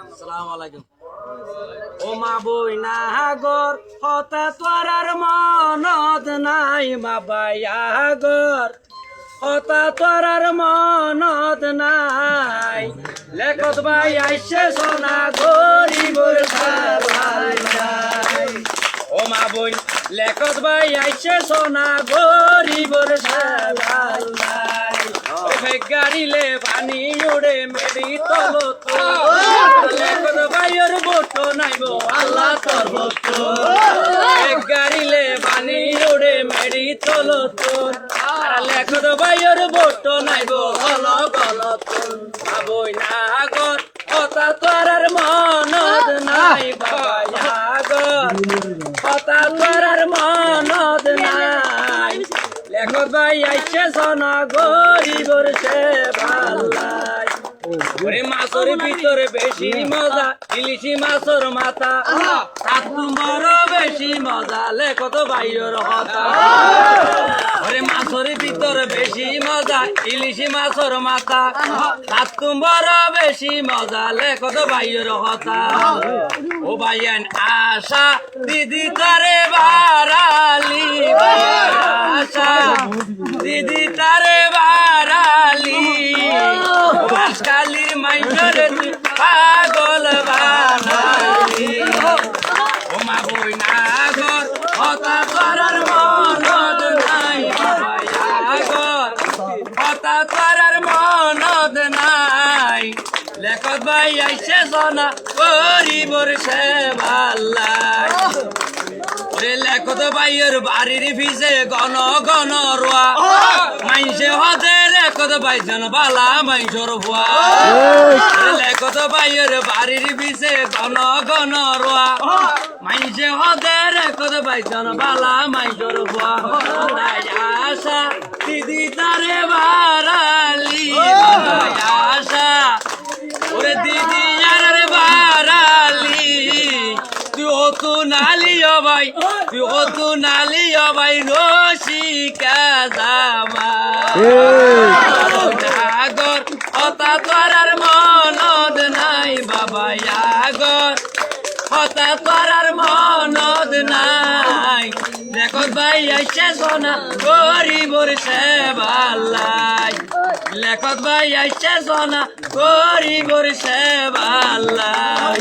আসসালামু আলাইকুম। ও মা বই না গর হতা তোরার মনত নাই মা বায়াগর হতা তোরার মনত নাই লেখত ভাই আইসে সোনা গরিবর সাবাই নাই। ও মা বই লেখত ভাই আইসে সোনা গরিবর সাবাই নাই। গাড়িলে পানি উড়ে মেরি তলো তো লেখত ভাইয়ের বটো নাইব আল্লাহ তোর বটো গাড়িলে পানি উড়ে মেরি তলো তো লেখত ভাইয়ের বটো নাইব গল গল বই না গর কথা তোরার মনত নাই বাবা গর কথা তোরার মনত নাই লেখত ভাই আইসে সোনা গরিবর সে ভাল্লাই। ওরে মাছের ভিতরে বেশি মজা ইলিশি মাছের মাথা তার তোমার বেশি মজা লেখত ভাইয়ের কথা। ওরে মাছের ভিতরে বেশি মজা ইলিশি মাছের মাথা তার তোমার বেশি মজা লেখত ভাইয়ের কথা। ও ভাইয়ান আশা দিদি তারে বারালি আশা দিদি তারে বারালি কালির মাইনরে পাগল বানালি। ও মা বই না গর হতা করার মনত নাই বাবায়াগর হতা করার মনত নাই লেখত ভাই আইসে সোনা গরিবর সে ভাল্লাই। ওরে লেখত ভাইয়ের বাড়ির ভিজে গণ গণ রোয়া মাইসে হদে লেখত ভাইজন বালা মাইসর ভুয়া লেখত ভাইয়ের বাড়ির ভিজে গণ গণ রোয়া মাইসে হদে লেখত ভাইজন বালা মাইসর ভুয়া আশা দিদি তারে বারালি আশা ওরে দিদি আরে বারালি তুই হতু নালিও ভাই তুই হতু নালিও ভাই রসিকা জামা আগর হতা তোরার মনত নাই বাবা আগর হতা তোরার মনত নাই লেখত ভাই আইসে সোনা গরিবর সে ভাল্লাই লেখত ভাই আইসে সোনা গরিবর সে ভাল্লাই।